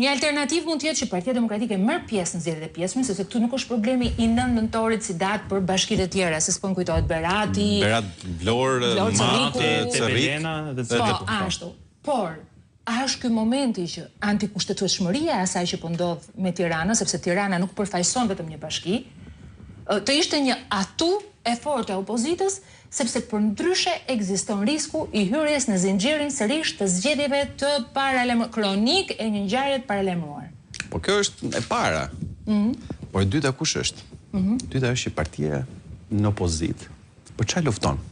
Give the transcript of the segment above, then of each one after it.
Një alternativë mund të jetë që Partia Demokratike merr pjesë në zgjedhjet e pjesme, sepse këtu nuk është problemi i 9 nëntorit si datë për bashkitë e tjera, se s'po kujtohet Berati, Vlorë, Mate, Cepelena dhe po, ashtu. Por a është ky momenti që antikushtetueshmëria e asaj që po ndodh me Tiranën, sepse Tirana nuk përfaqëson vetëm një bashki, të ishte një atu e fortë e opozitës, sepse përndryshe ekziston risku i hyrjes në zinxhirin sërish të zgjedhjeve të kronik e një ngjarje të paralajmëruar. Po kjo është e para. Por e dyta kush është? Dyta është që partia në opozitë. Po çfarë lufton?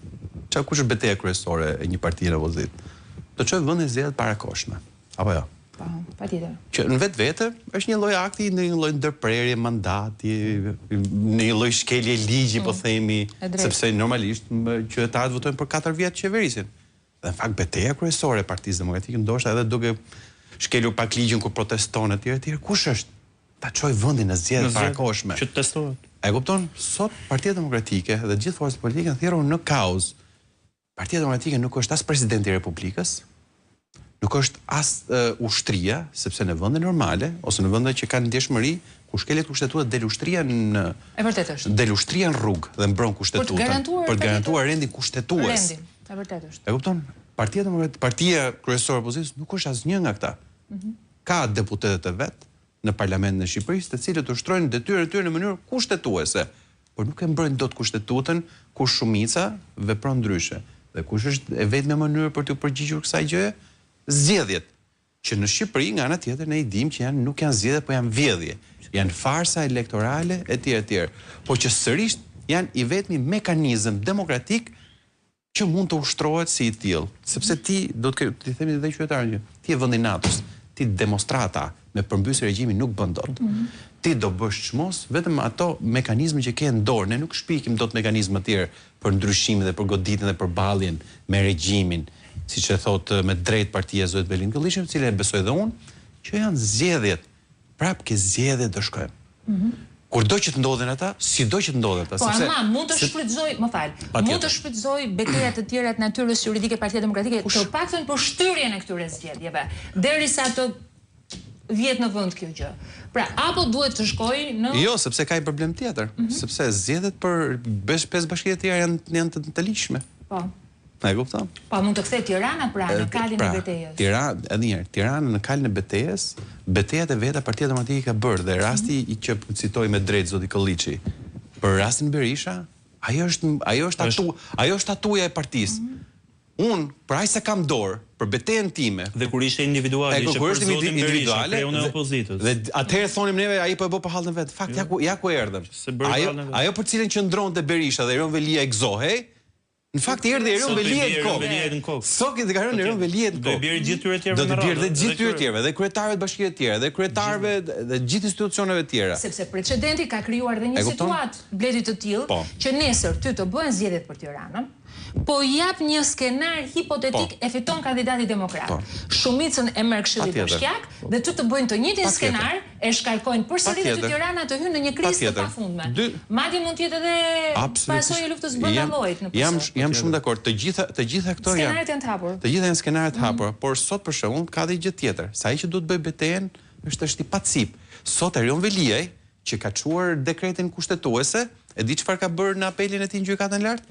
Kush është betejë kryesore e një partie në opozitë? Të çojë vendin zgjedhjet parakoshme. Apo jo? Po, patjetër. Që në vetvete është një lloj akti, në një lloj ndërprerje mandati, në një lloj shkelje ligji, po themi, sepse normalisht qytetarët votojnë për 4 vjet qeverisin. Dhe në fakt betejë kryesore e Partisë Demokratike ndoshta edhe duke shkelur pak ligjin kur proteston etj. Kush është? Ta çojë vendin në zgjedhje parakoshme. Që testohet. E kupton? Sot Partia Demokratike dhe gjithë forcat politike thjerrën në kauz. Partia Demokratike nuk është as presidenti i Republikës, nuk është as ushtria, sepse në vende normale ose në vende që kanë ndjeshmëri, ku shkelet kushtetuta del ushtria në E vërtetë është. Del ushtria në rrugë dhe mbron kushtetutën për të garantuar rendin kushtetues. Rendin, e vërtetë është. E kupton? Partia kryesore e opozitës nuk është asnjë nga këta. Ka deputetët e vet në parlamentin e Shqipërisë, të cilët ushtrojnë detyrën e tyre në mënyrë kushtetuese, por nuk e mbrojnë dot kushtetutën kur shumica vepron ndryshe. Dhe kush është e vetmja mënyrë për të përgjigjur kësaj gjëje? Zgjedhjet, që në Shqipëri nga ana tjetër ne i dimë që nuk janë zgjedhje, po janë vjedhje. Janë farsa elektorale etj. Por që sërish janë i vetmi mekanizëm demokratik që mund të ushtrohet si i tillë, sepse ti do të themi edhe qytetarëve, ti je vendi natës, ti demonstrata me përmbysje regjimin nuk bën dot. Ti do bësh çmos vetëm ato mekanizme që ke në dorë, ne nuk shpikim dot mekanizme të tjerë për ndryshimin dhe për goditjen dhe për balljen me regjimin. Siç e thotë me drejt partia Zotë Belin Gëllishi, e cila e besoj dhe unë, që janë zgjedhjet. Prapë ke zgjedhjet do shkojmë. Kurdo që të ndodhen ata, sido që të ndodhen ata, sepse mund të shfrytëzoj, mund të shfrytëzoj betejat të tjera të natyrës juridike Partia Demokratike, të paktën për shtyrjen e këtyre zgjedhjeve, derisa të vjet në vend kjo gjë. Pra, apo duhet të shkojë në Jo, sepse ka një problem tjetër, sepse zgjedhjet për 5 bashkitë të tjera janë të ligjshme. Po. E kupton? Po mund të kthej Tirana pra në kalin e betejës. Tirana në kalin e betejës, betejat e veta Partia Demokratike ka bërë dhe rasti i që citoj me drejt zoti Kolliçi, për rastin Berisha, ajo është atuja e partisë. Unë, për aq sa kam dorë, për betejën time, dhe kur ishte individuale, ishte për zotin Berisha, kreun e opozitës. Dhe atëherë thonim neve ai po e bë për hallën vet. Fakt ja ku erdhëm. Ajo për cilën qëndronte Berisha dhe Erion Velia e gëzohej, në fakt erdhi Erion Velia në kokë. Sot që ka rënë Erion Velia në kokë. Do të bjerë gjithë tyre tjerëve. Do të bjerë dhe gjithë tyre tjerëve, dhe kryetarëve të bashkive të tjera, dhe kryetarëve dhe gjithë institucioneve të tjera. Sepse precedenti ka krijuar dhe një situatë bledi të tillë që nesër ty të bëhen zgjedhjet për Tiranën, po jap një skenar hipotetik e fiton kandidati demokrat. Shumicën e merr Këshilli Bashkiak dhe ty të bëjnë të njëjtin skenar, e shkarkojnë përsëri dhe Tirana të hyjë në një krizë të pafundme. Madje mund të jetë edhe pasojë e luftës brenda llojit në postë. Jam shumë dakord. Të gjitha këto janë skenaret janë të hapur. Të gjitha janë skenaret të hapura, por sot për shembull ka dhe gjë tjetër. Sa ai që duhet bëj betejën është i pacip. Sot Erion Veliaj që ka çuar dekretin kushtetuese, e di çfarë ka bërë në apelin e tij në gjykatën lart?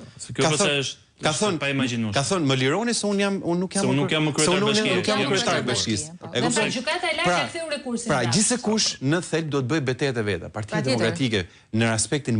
Ka thënë pa imagjinuar. Ka thënë më lironi se nuk jam kryetar bashkisë. E kupton? Gjykata e lartë e ktheu rekursin. Pra, gjithsekush në thelb do të bëj betejat e veta. Partia Demokratike në aspektin